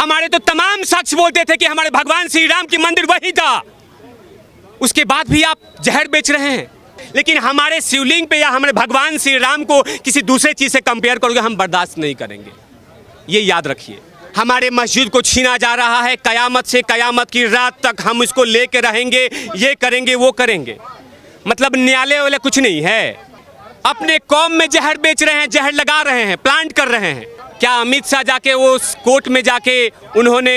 हमारे तो तमाम शख्स बोलते थे कि हमारे भगवान श्री राम की मंदिर वही था, उसके बाद भी आप जहर बेच रहे हैं। लेकिन हमारे शिवलिंग पे या हमारे भगवान श्री राम को किसी दूसरे चीज़ से कंपेयर करोगे, हम बर्दाश्त नहीं करेंगे। ये याद रखिए, हमारे मस्जिद को छीना जा रहा है, कयामत से कयामत की रात तक हम इसको लेके रहेंगे, ये करेंगे वो करेंगे। मतलब न्यायालय वाले कुछ नहीं है, अपने कौम में जहर बेच रहे हैं, जहर लगा रहे हैं, प्लांट कर रहे हैं। क्या अमित शाह जाके वो कोर्ट में जाके उन्होंने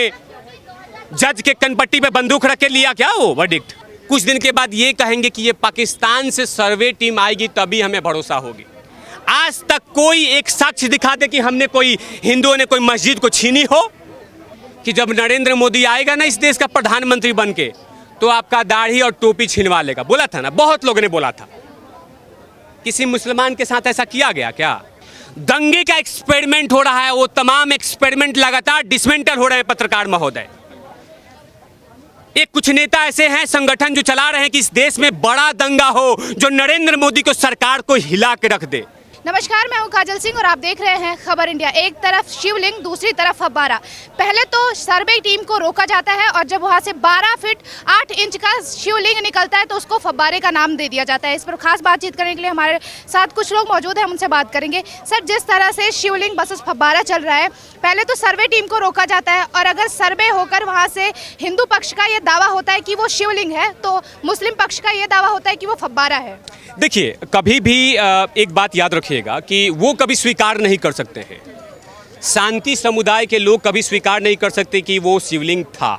जज के कनपट्टी पे बंदूक रख के लिया क्या वो वर्डिक्ट? कुछ दिन के बाद ये कहेंगे कि ये पाकिस्तान से सर्वे टीम आएगी तभी हमें भरोसा होगी। आज तक कोई एक साक्ष्य दिखा दे कि हमने कोई हिंदुओं ने कोई मस्जिद को छीनी हो, कि जब नरेंद्र मोदी आएगा ना इस देश का प्रधानमंत्री बन के तो आपका दाढ़ी और टोपी छीनवा लेगा। बोला था ना, बहुत लोगों ने बोला था। किसी मुसलमान के साथ ऐसा किया गया क्या? दंगे का एक्सपेरिमेंट हो रहा है, वो तमाम एक्सपेरिमेंट लगातार डिसमेंटल हो रहे हैं। पत्रकार महोदय, एक कुछ नेता ऐसे हैं, संगठन जो चला रहे हैं कि इस देश में बड़ा दंगा हो जो नरेंद्र मोदी को सरकार को हिला के रख दे। नमस्कार, मैं हूं काजल सिंह और आप देख रहे हैं खबर इंडिया। एक तरफ शिवलिंग, दूसरी तरफ फव्वारा। पहले तो सर्वे टीम को रोका जाता है और जब वहां से 12 फीट 8 इंच का शिवलिंग निकलता है तो उसको फव्वारे का नाम दे दिया जाता है। इस पर खास बातचीत करने के लिए हमारे साथ कुछ लोग मौजूद हैं, हम उनसे बात करेंगे। सर, जिस तरह से शिवलिंग वर्सेस फव्वारा चल रहा है, पहले तो सर्वे टीम को रोका जाता है और अगर सर्वे होकर वहाँ से हिंदू पक्ष का ये दावा होता है कि वो शिवलिंग है तो मुस्लिम पक्ष का ये दावा होता है कि वो फव्वारा है। देखिए, कभी भी एक बात याद रखिएगा कि वो कभी स्वीकार नहीं कर सकते हैं, शांति समुदाय के लोग कभी स्वीकार नहीं कर सकते कि वो शिवलिंग था।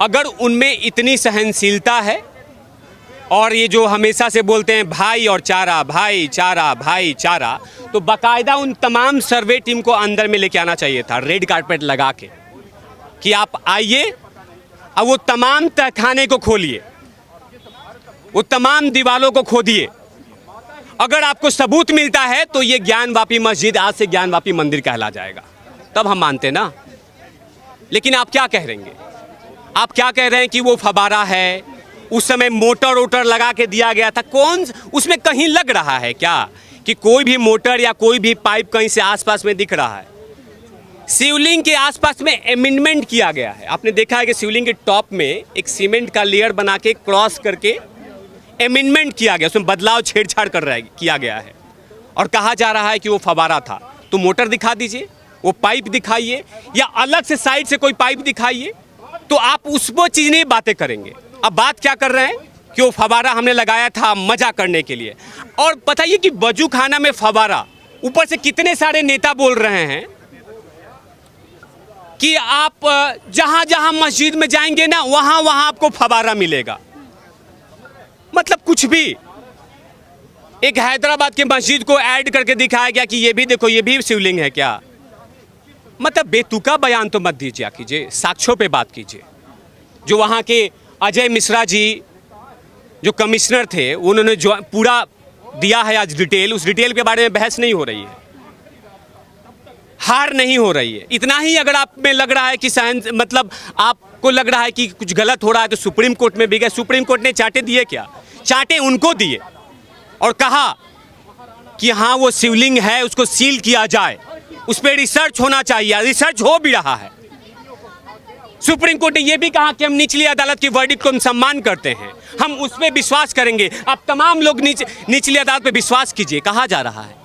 अगर उनमें इतनी सहनशीलता है और ये जो हमेशा से बोलते हैं भाईचारा भाईचारा भाईचारा, तो बाकायदा उन तमाम सर्वे टीम को अंदर में लेके आना चाहिए था, रेड कारपेट लगा के, कि आप आइए और वो तमाम तहखाने को खोलिए, वो तमाम दीवालों को खोदिए। अगर आपको सबूत मिलता है तो ये ज्ञानवापी मस्जिद आज से ज्ञानवापी मंदिर कहला जाएगा, तब हम मानते ना। लेकिन आप क्या कह रहेंगे? आप क्या कह रहे हैं कि वो फव्वारा है, उस समय मोटर वोटर लगा के दिया गया था। कौन उसमें कहीं लग रहा है क्या कि कोई भी मोटर या कोई भी पाइप कहीं से आसपास में दिख रहा है? शिवलिंग के आसपास में अमेंडमेंट किया गया है। आपने देखा है कि शिवलिंग के टॉप में एक सीमेंट का लेयर बना के क्रॉस करके अमेंडमेंट किया गया, उसमें बदलाव छेड़छाड़ किया गया है और कहा जा रहा है कि वो फव्वारा था। तो मोटर दिखा दीजिए, वो पाइप दिखाइए, या अलग से साइड से कोई पाइप दिखाइए, तो आप उस वो चीज़ नहीं बातें करेंगे। अब बात क्या कर रहे हैं कि वो फव्वारा हमने लगाया था मजा करने के लिए। और बताइए कि वजू खाना में फव्वारा, ऊपर से कितने सारे नेता बोल रहे हैं कि आप जहां जहां मस्जिद में जाएंगे ना वहां वहां आपको फव्वारा मिलेगा। मतलब कुछ भी। एक हैदराबाद के मस्जिद को ऐड करके दिखाया गया कि ये भी देखो, ये भी शिवलिंग है क्या? मतलब बेतुका बयान तो मत दीजिए, कीजिए, साक्ष्यों पे बात कीजिए। जो वहाँ के अजय मिश्रा जी जो कमिश्नर थे, उन्होंने जो पूरा दिया है आज डिटेल, उस डिटेल के बारे में बहस नहीं हो रही है, हार नहीं हो रही है। इतना ही अगर आप में लग रहा है कि मतलब आपको लग रहा है कि कुछ गलत हो रहा है तो सुप्रीम कोर्ट में भी गए। सुप्रीम कोर्ट ने चांटे दिए क्या? चांटे उनको दिए और कहा कि हाँ वो शिवलिंग है, उसको सील किया जाए, उस पर रिसर्च होना चाहिए। रिसर्च हो भी रहा है। सुप्रीम कोर्ट ने यह भी कहा कि हम निचली अदालत की वर्डिक्ट को हम सम्मान करते हैं, हम उस पर विश्वास करेंगे। आप तमाम लोग निचली अदालत पे विश्वास कीजिए, कहा जा रहा है।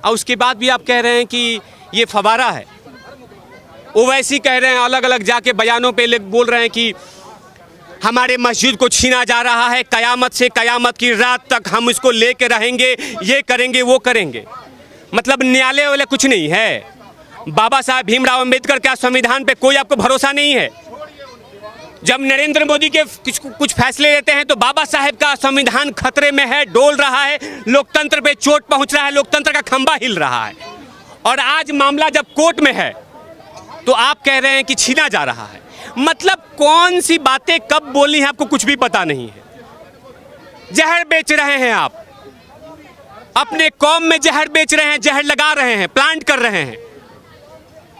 और उसके बाद भी आप कह रहे हैं कि ये फव्वारा है। ओवैसी कह रहे हैं, अलग अलग जाके बयानों पे बोल रहे हैं कि हमारे मस्जिद को छीना जा रहा है, कयामत से कयामत की रात तक हम इसको लेके रहेंगे, ये करेंगे वो करेंगे। मतलब न्यायालय वाले कुछ नहीं है। बाबा साहब भीमराव अंबेडकर के संविधान पे कोई आपको भरोसा नहीं है। जब नरेंद्र मोदी के कुछ फैसले लेते हैं तो बाबा साहब का संविधान खतरे में है, डोल रहा है, लोकतंत्र पे चोट पहुंच रहा है, लोकतंत्र का खंभा हिल रहा है। और आज मामला जब कोर्ट में है तो आप कह रहे हैं कि छीना जा रहा है। मतलब कौन सी बातें कब बोलनी है आपको कुछ भी पता नहीं है। जहर बेच रहे हैं आप, अपने कौम में जहर बेच रहे हैं, जहर लगा रहे हैं, प्लांट कर रहे हैं।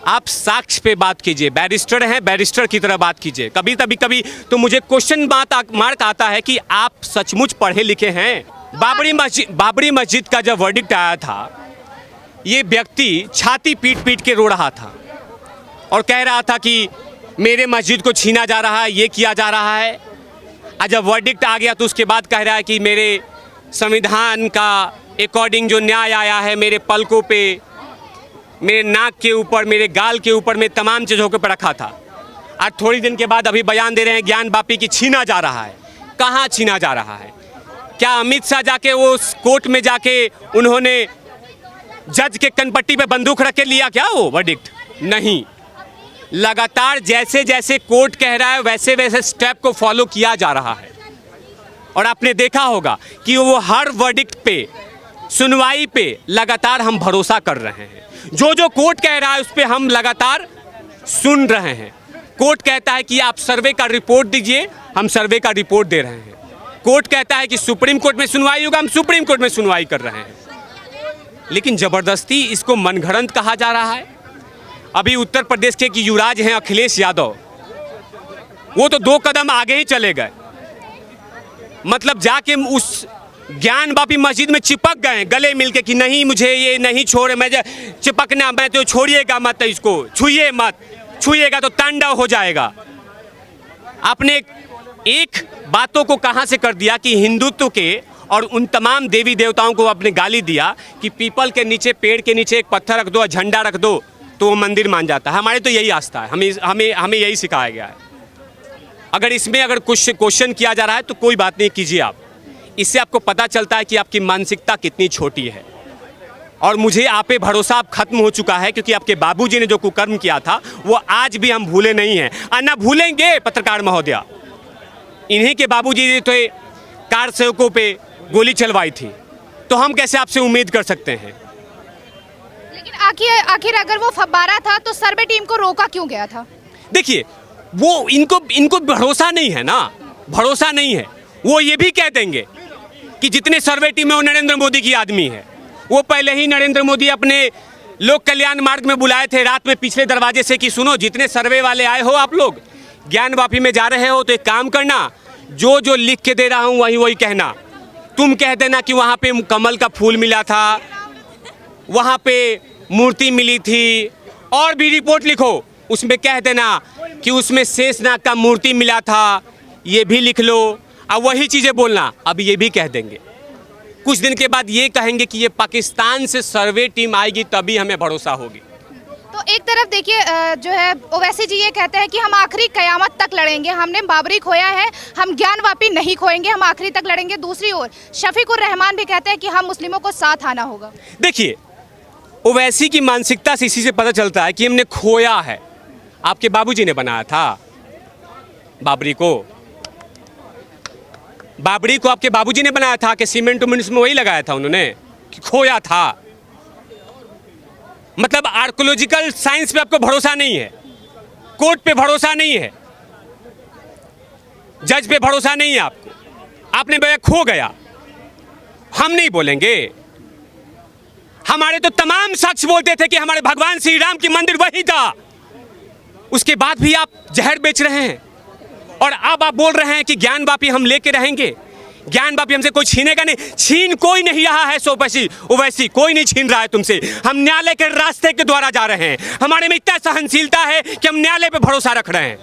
आप साक्ष्य पे बात कीजिए, बैरिस्टर हैं, बैरिस्टर की तरह बात कीजिए। कभी तो मुझे क्वेश्चन मार्क आता है कि आप सचमुच पढ़े लिखे हैं। बाबरी मस्जिद का जब वर्डिक्ट आया था, ये व्यक्ति छाती पीट पीट के रो रहा था और कह रहा था कि मेरे मस्जिद को छीना जा रहा है, ये किया जा रहा है। और जब वर्डिक्ट आ गया तो उसके बाद कह रहा है कि मेरे संविधान का अकॉर्डिंग जो न्याय आया है, मेरे पलकों पे, मेरे नाक के ऊपर, मेरे गाल के ऊपर, मैं तमाम चीज़ों के ऊपर रखा था। और थोड़ी दिन के बाद अभी बयान दे रहे हैं ज्ञान वापी की छीना जा रहा है। कहाँ छीना जा रहा है? क्या अमित शाह जाके वो कोर्ट में जाके उन्होंने जज के कनपट्टी पे बंदूक रख के लिया क्या वो वर्डिक्ट? नहीं, लगातार जैसे जैसे कोर्ट कह रहा है वैसे वैसे स्टेप को फॉलो किया जा रहा है। और आपने देखा होगा कि वो हर वर्डिक्ट पे, सुनवाई पे लगातार हम भरोसा कर रहे हैं। जो जो कोर्ट कह रहा है उस पर हम लगातार सुन रहे हैं। कोर्ट कहता है कि आप सर्वे का रिपोर्ट दीजिए, हम सर्वे का रिपोर्ट दे रहे हैं। कोर्ट कहता है कि सुप्रीम कोर्ट में सुनवाई होगा, हम सुप्रीम कोर्ट में सुनवाई कर रहे हैं। लेकिन ज़बरदस्ती इसको मनगढ़ंत कहा जा रहा है। अभी उत्तर प्रदेश के कि युवराज हैं अखिलेश यादव, वो तो 2 कदम आगे ही चले गए। मतलब जाके उस ज्ञान वापी मस्जिद में चिपक गए गले मिलके कि नहीं, मुझे ये नहीं छोड़े, मैं चिपकना, मैं तो छोड़िएगा मत, इसको छुइए मत, छुइएगा तो तांडव हो जाएगा। आपने एक बातों को कहां से कर दिया कि हिंदुत्व के और उन तमाम देवी देवताओं को आपने गाली दिया कि पीपल के नीचे, पेड़ के नीचे एक पत्थर रख दो, झंडा रख दो तो वो मंदिर मान जाता है। हमारे तो यही आस्था है, हमें यही सिखाया गया है। अगर इसमें अगर कुछ क्वेश्चन किया जा रहा है तो कोई बात नहीं, कीजिए आप। इससे आपको पता चलता है कि आपकी मानसिकता कितनी छोटी है। और मुझे आप पे भरोसा अब खत्म हो चुका है, क्योंकि आपके बाबूजी ने जो कुकर्म किया था वो आज भी हम भूले नहीं हैं और ना भूलेंगे। पत्रकार महोदया, इन्हीं के बाबूजी तो कार सेवकों पे गोली चलवाई थी, तो हम कैसे आपसे उम्मीद कर सकते हैं? लेकिन आखिर अगर वो फब्बारा था तो सर्वे टीम को रोका क्यों गया था? देखिए, वो इनको भरोसा नहीं है ना, भरोसा नहीं है। वो ये भी कह देंगे कि जितने सर्वे टीम है वो नरेंद्र मोदी की आदमी है। वो पहले ही नरेंद्र मोदी अपने लोक कल्याण मार्ग में बुलाए थे रात में पिछले दरवाजे से कि सुनो, जितने सर्वे वाले आए हो, आप लोग ज्ञान वापी में जा रहे हो तो एक काम करना, जो जो लिख के दे रहा हूँ वही वही कहना। तुम कह देना कि वहाँ पे कमल का फूल मिला था, वहाँ पे मूर्ति मिली थी, और भी रिपोर्ट लिखो, उसमें कह देना कि उसमें शेषनाग का मूर्ति मिला था, ये भी लिख लो। अब वही चीज़ें बोलना, अब ये भी कह देंगे। कुछ दिन के बाद ये कहेंगे कि ये पाकिस्तान से सर्वे टीम आएगी तभी हमें भरोसा होगी। तो एक तरफ देखिए जो है ओवैसी जी ये कहते हैं कि हम आखिरी कयामत तक लड़ेंगे, हमने बाबरी खोया है, हम ज्ञान वापी नहीं खोएंगे, हम आखिरी तक लड़ेंगे। दूसरी ओर शफीकुर रहमान भी कहते हैं कि हम मुस्लिमों को साथ आना होगा। देखिए, ओवैसी की मानसिकता से इसी से पता चलता है कि हमने खोया है। आपके बाबूजी ने बनाया था बाबरी को आपके बाबूजी ने बनाया था कि सीमेंट में वही लगाया था उन्होंने कि खोया था। मतलब आर्कोलॉजिकल साइंस पे आपको भरोसा नहीं है, कोर्ट पे भरोसा नहीं है, जज पे भरोसा नहीं है आपको, आपने बोला खो गया। हम नहीं बोलेंगे, हमारे तो तमाम शख्स बोलते थे कि हमारे भगवान श्री राम की मंदिर वही था। उसके बाद भी आप जहर बेच रहे हैं और अब आप बोल रहे हैं कि ज्ञान वापी हम लेके रहेंगे, ज्ञान वापी हमसे कोई छीनेगा नहीं। छीन कोई नहीं रहा है ओवैसी, कोई नहीं छीन रहा है तुमसे। हम न्यायालय के रास्ते के द्वारा जा रहे हैं। हमारे में इतना सहनशीलता है कि हम न्यायालय पे भरोसा रख रहे हैं।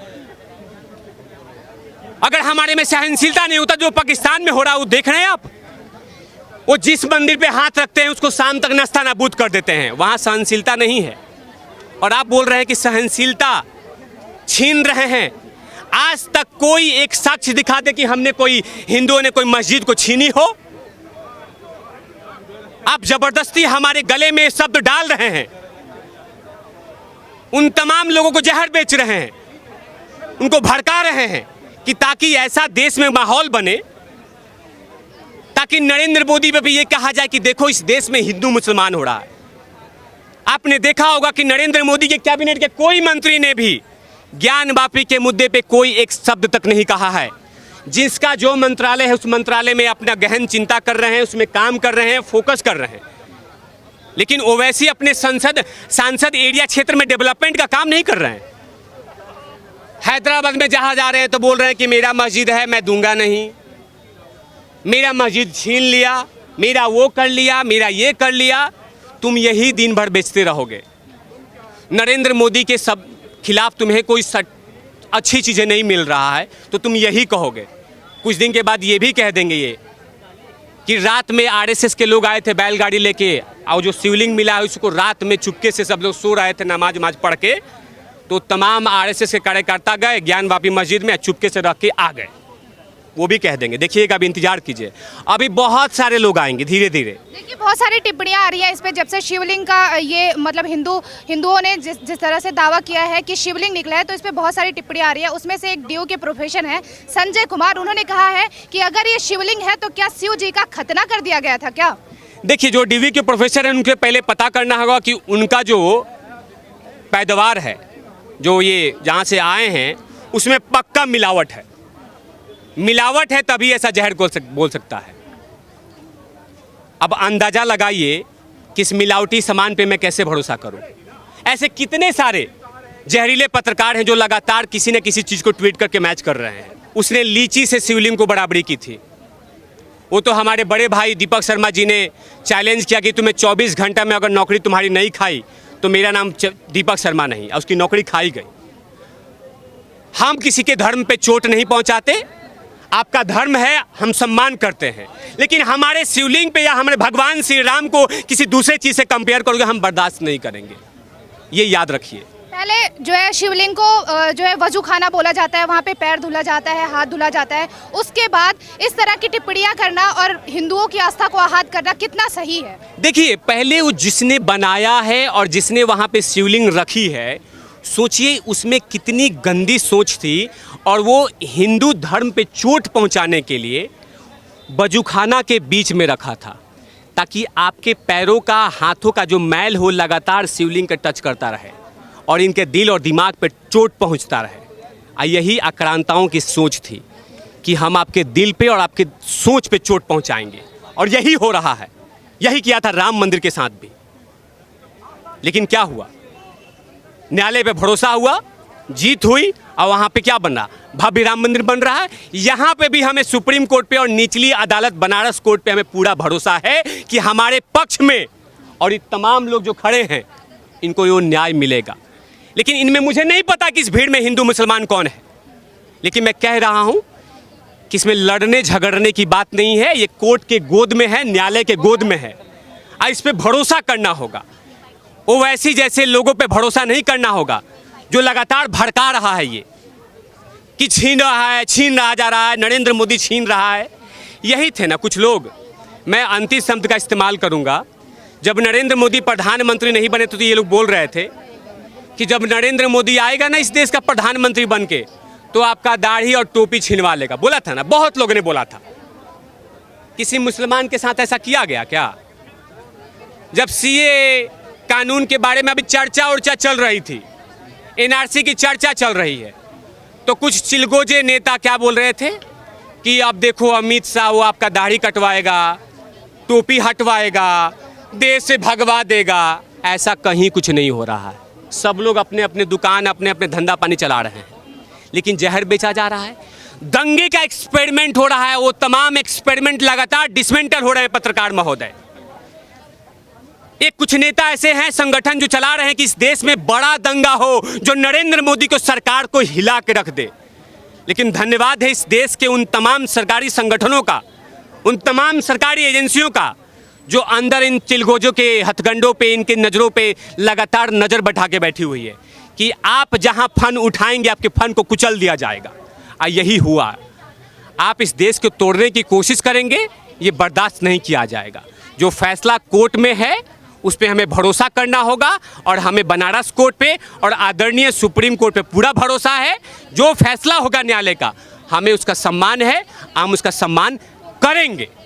अगर हमारे में सहनशीलता नहीं होता जो पाकिस्तान में हो रहा है वो देख रहे हैं आप। वो जिस मंदिर पे हाथ रखते हैं उसको शाम तक नस्ता नाबूद कर देते हैं, वहां सहनशीलता नहीं है। और आप बोल रहे हैं कि सहनशीलता छीन रहे हैं। आज तक कोई एक साक्ष्य दिखा दे कि हमने कोई हिंदुओं ने कोई मस्जिद को छीनी हो। आप जबरदस्ती हमारे गले में शब्द डाल रहे हैं, उन तमाम लोगों को जहर बेच रहे हैं, उनको भड़का रहे हैं कि ताकि ऐसा देश में माहौल बने, ताकि नरेंद्र मोदी पे भी ये कहा जाए कि देखो इस देश में हिंदू मुसलमान हो रहा है। आपने देखा होगा कि नरेंद्र मोदी के कैबिनेट के कोई मंत्री ने भी ज्ञान वापी के मुद्दे पे कोई एक शब्द तक नहीं कहा है। जिसका जो मंत्रालय है उस मंत्रालय में अपना गहन चिंता कर रहे हैं, उसमें काम कर रहे हैं, फोकस कर रहे हैं। लेकिन ओवैसी अपने सांसद एरिया क्षेत्र में डेवलपमेंट का काम नहीं कर रहे हैं। हैदराबाद में जहाँ जा रहे हैं तो बोल रहे हैं कि मेरा मस्जिद है, मैं दूंगा नहीं, मेरा मस्जिद छीन लिया, मेरा वो कर लिया, मेरा ये कर लिया। तुम यही दिन भर बेचते रहोगे। नरेंद्र मोदी के सब खिलाफ तुम्हें कोई अच्छी चीज़ें नहीं मिल रहा है तो तुम यही कहोगे। कुछ दिन के बाद ये भी कह देंगे ये कि रात में आरएसएस के लोग आए थे बैलगाड़ी लेके और जो शिवलिंग मिला है उसको रात में चुपके से सब लोग सो रहे थे नमाज पढ़ के, तो तमाम आरएसएस के कार्यकर्ता गए ज्ञानवापी मस्जिद में चुपके से रख के आ गए। वो भी कह देंगे, देखिएगा, अभी इंतजार कीजिए, अभी बहुत सारे लोग आएंगे धीरे धीरे। देखिए बहुत सारी टिप्पणियां आ रही है इस पे, जब से शिवलिंग का ये मतलब हिंदुओं ने जिस तरह से दावा किया है कि शिवलिंग निकला है, तो इस पे बहुत सारी टिप्पणियां आ रही है। उसमें से एक डीयू के प्रोफेसर हैं संजय कुमार, उन्होंने कहा है कि अगर ये शिवलिंग है तो क्या शिव जी का खतना कर दिया गया था क्या? देखिए जो डीवी के प्रोफेसर हैं उनके पहले पता करना होगा कि उनका जो पैदावार है, जो ये जहाँ से आए हैं, उसमें पक्का मिलावट है। मिलावट है तभी ऐसा जहर बोल सकता है। अब अंदाजा लगाइए कि इस मिलावटी सामान पे मैं कैसे भरोसा करूं। ऐसे कितने सारे जहरीले पत्रकार हैं जो लगातार किसी न किसी चीज़ को ट्वीट करके मैच कर रहे हैं। उसने लीची से शिवलिंग को बराबरी की थी। वो तो हमारे बड़े भाई दीपक शर्मा जी ने चैलेंज किया कि तुम्हें 24 घंटा में अगर नौकरी तुम्हारी नहीं खाई तो मेरा नाम दीपक शर्मा नहीं, उसकी नौकरी खाई गई। हम किसी के धर्म पे चोट नहीं पहुंचाते, आपका धर्म है हम सम्मान करते हैं, लेकिन हमारे शिवलिंग पे या हमारे भगवान श्री राम को किसी दूसरे चीज़ से कंपेयर करोगे हम बर्दाश्त नहीं करेंगे, ये याद रखिए। पहले जो है शिवलिंग को जो है वजू खाना बोला जाता है, वहाँ पे पैर धुला जाता है, हाथ धुला जाता है, उसके बाद इस तरह की टिप्पणियां करना और हिंदुओं की आस्था को आहत करना कितना सही है? देखिए पहले वो जिसने बनाया है और जिसने वहाँ पे शिवलिंग रखी है, सोचिए उसमें कितनी गंदी सोच थी, और वो हिंदू धर्म पे चोट पहुंचाने के लिए वजूखाना के बीच में रखा था ताकि आपके पैरों का, हाथों का जो मैल हो लगातार शिवलिंग के टच करता रहे और इनके दिल और दिमाग पे चोट पहुंचता रहे। यही आक्रांताओं की सोच थी कि हम आपके दिल पे और आपके सोच पे चोट पहुंचाएंगे, और यही हो रहा है। यही किया था राम मंदिर के साथ भी। लेकिन क्या हुआ? न्यायालय पे भरोसा हुआ, जीत हुई, और वहाँ पे क्या बन रहा? भव्य राम मंदिर बन रहा है। यहाँ पे भी हमें सुप्रीम कोर्ट पे और निचली अदालत बनारस कोर्ट पे हमें पूरा भरोसा है कि हमारे पक्ष में और ये तमाम लोग जो खड़े हैं इनको ये न्याय मिलेगा। लेकिन इनमें मुझे नहीं पता कि इस भीड़ में हिंदू मुसलमान कौन है, लेकिन मैं कह रहा हूँ कि इसमें लड़ने झगड़ने की बात नहीं है। ये कोर्ट के गोद में है, न्यायालय के गोद में है, और इस पर भरोसा करना होगा। ओवैसी जैसे लोगों पे भरोसा नहीं करना होगा जो लगातार भड़का रहा है ये कि छीन रहा जा रहा है, नरेंद्र मोदी छीन रहा है। यही थे ना कुछ लोग, मैं अंतिम शब्द का इस्तेमाल करूंगा, जब नरेंद्र मोदी प्रधानमंत्री नहीं बने तो ये लोग बोल रहे थे कि जब नरेंद्र मोदी आएगा ना इस देश का प्रधानमंत्री बन के तो आपका दाढ़ी और टोपी छीनवा लेगा। बोला था ना, बहुत लोगों ने बोला था। किसी मुसलमान के साथ ऐसा किया गया क्या? जब सीए कानून के बारे में अभी चर्चा चल रही थी, एनआरसी की चर्चा चल रही है, तो कुछ चिलगोजे नेता क्या बोल रहे थे कि अब देखो अमित शाह वो आपका दाढ़ी कटवाएगा, टोपी हटवाएगा, देश से भगवा देगा। ऐसा कहीं कुछ नहीं हो रहा है। सब लोग अपने अपने दुकान, अपने अपने धंधा पानी चला रहे हैं, लेकिन जहर बेचा जा रहा है। दंगे का एक्सपेरिमेंट हो रहा है, वो तमाम एक्सपेरिमेंट लगातार डिसमेंटल हो रहे हैं। पत्रकार महोदय, एक कुछ नेता ऐसे हैं, संगठन जो चला रहे हैं कि इस देश में बड़ा दंगा हो जो नरेंद्र मोदी को, सरकार को हिला के रख दे। लेकिन धन्यवाद है इस देश के उन तमाम सरकारी संगठनों का, उन तमाम सरकारी एजेंसियों का जो अंदर इन चिलगोजों के हथकंडों पे, इनके नज़रों पे लगातार नज़र बैठा के बैठी हुई है कि आप जहां फन उठाएंगे आपके फन को कुचल दिया जाएगा। यही हुआ। आप इस देश को तोड़ने की कोशिश करेंगे, ये बर्दाश्त नहीं किया जाएगा। जो फैसला कोर्ट में है उस पर हमें भरोसा करना होगा, और हमें बनारस कोर्ट पे और आदरणीय सुप्रीम कोर्ट पे पूरा भरोसा है। जो फैसला होगा न्यायालय का, हमें उसका सम्मान है, हम उसका सम्मान करेंगे।